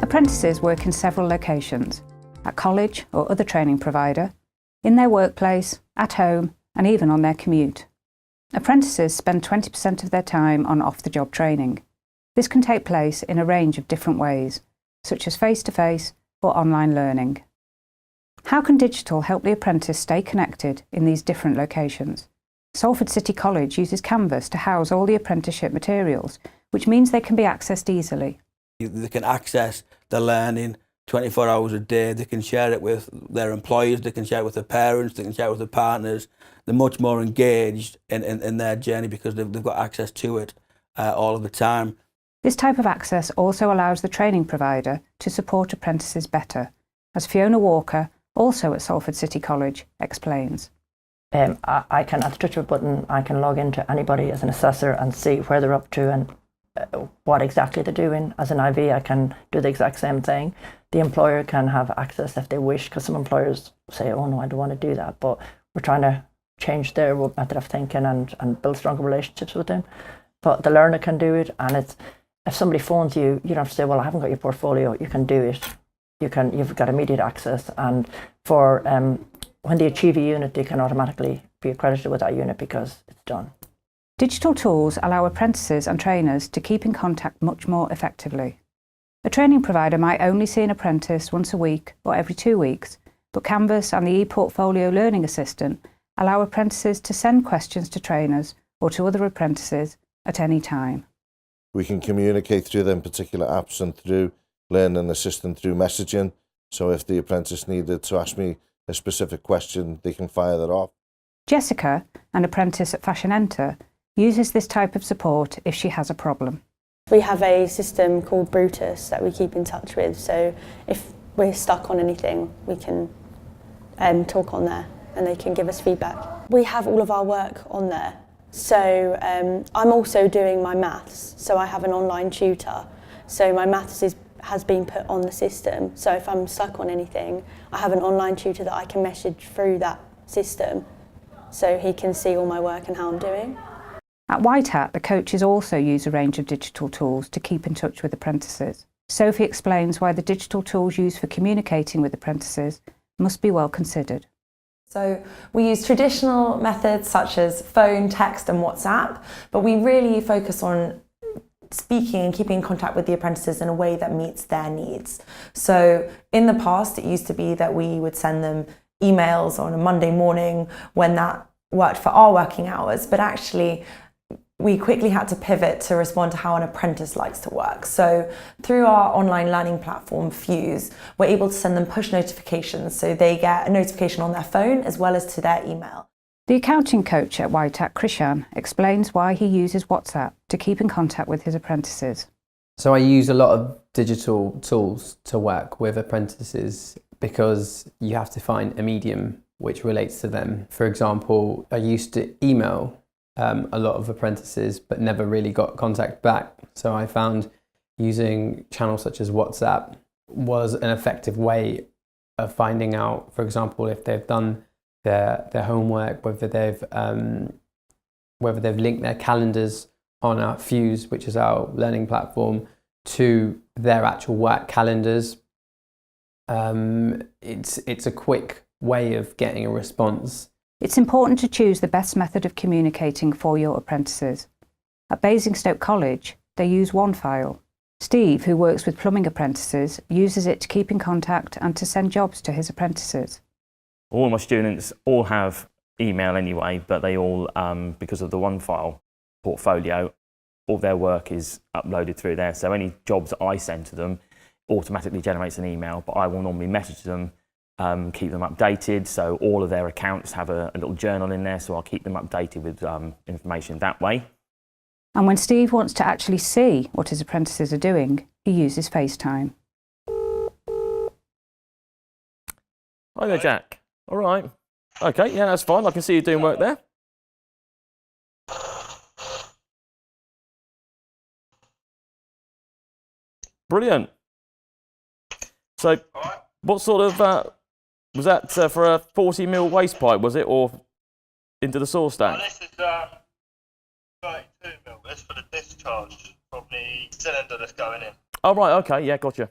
Apprentices work in several locations, at college or other training provider, in their workplace, at home, and even on their commute. Apprentices spend 20% of their time on off-the-job training. This can take place in a range of different ways, such as face-to-face or online learning. How can digital help the apprentice stay connected in these different locations? Salford City College uses Canvas to house all the apprenticeship materials, which means they can be accessed easily. They can access the learning 24 hours a day. They can share it with their employers, they can share it with their parents, they can share it with their partners. They're much more engaged in their journey because they've got access to it all of the time. This type of access also allows the training provider to support apprentices better, as Fiona Walker, also at Salford City College, explains. I can, at the touch of a button, I can log into anybody as an assessor and see where they're up to and what exactly they're doing. As an IV, I can do the exact same thing. The employer can have access if they wish, because some employers say, oh no, I don't want to do that, but we're trying to change their method of thinking and build stronger relationships with them. But the learner can do it, and it's, if somebody phones you, you don't have to say, well, I haven't got your portfolio. You can do it. You've got immediate access, and for when they achieve a unit, they can automatically be accredited with that unit because it's done. Digital tools allow apprentices and trainers to keep in contact much more effectively. A training provider might only see an apprentice once a week or every 2 weeks, but Canvas and the ePortfolio Learning Assistant allow apprentices to send questions to trainers or to other apprentices at any time. We can communicate through them particular apps and through Learning Assistant through messaging. So if the apprentice needed to ask me a specific question, they can fire that off. Jessica, an apprentice at Fashion Enter, uses this type of support if she has a problem. We have a system called Brutus that we keep in touch with, so if we're stuck on anything, we can talk on there and they can give us feedback. We have all of our work on there, so I'm also doing my maths, so I have an online tutor, so my maths has been put on the system, so if I'm stuck on anything, I have an online tutor that I can message through that system, so he can see all my work and how I'm doing. At White Hat, the coaches also use a range of digital tools to keep in touch with apprentices. Sophie explains why the digital tools used for communicating with apprentices must be well considered. So we use traditional methods such as phone, text and WhatsApp, but we really focus on speaking and keeping in contact with the apprentices in a way that meets their needs. So in the past, it used to be that we would send them emails on a Monday morning when that worked for our working hours, but actually we quickly had to pivot to respond to how an apprentice likes to work. So through our online learning platform, Fuse, we're able to send them push notifications so they get a notification on their phone as well as to their email. The accounting coach at White Hat, Krishan, explains why he uses WhatsApp to keep in contact with his apprentices. So I use a lot of digital tools to work with apprentices because you have to find a medium which relates to them. For example, I used to email a lot of apprentices but never really got contact back. So I found using channels such as WhatsApp was an effective way of finding out, for example, if they've done their homework, whether they've linked their calendars on our Fuse, which is our learning platform, to their actual work calendars. It's a quick way of getting a response. It's important to choose the best method of communicating for your apprentices. At Basingstoke College, they use Onefile. Steve, who works with plumbing apprentices, uses it to keep in contact and to send jobs to his apprentices. All my students all have email anyway, but they all, because of the Onefile portfolio, all their work is uploaded through there. So any jobs that I send to them automatically generates an email, but I will normally message them, keep them updated. So all of their accounts have a little journal in there, so I'll keep them updated with information that way. And when Steve wants to actually see what his apprentices are doing, he uses FaceTime. Hi there, Jack. All right. Okay, yeah, that's fine. I can see you doing work there. Brilliant. So, what sort of, was that for a 40mm waste pipe, was it, or into the sauce stack? This is 32mm. This for the discharge from the cylinder that's going in. Oh, right, okay, yeah, gotcha.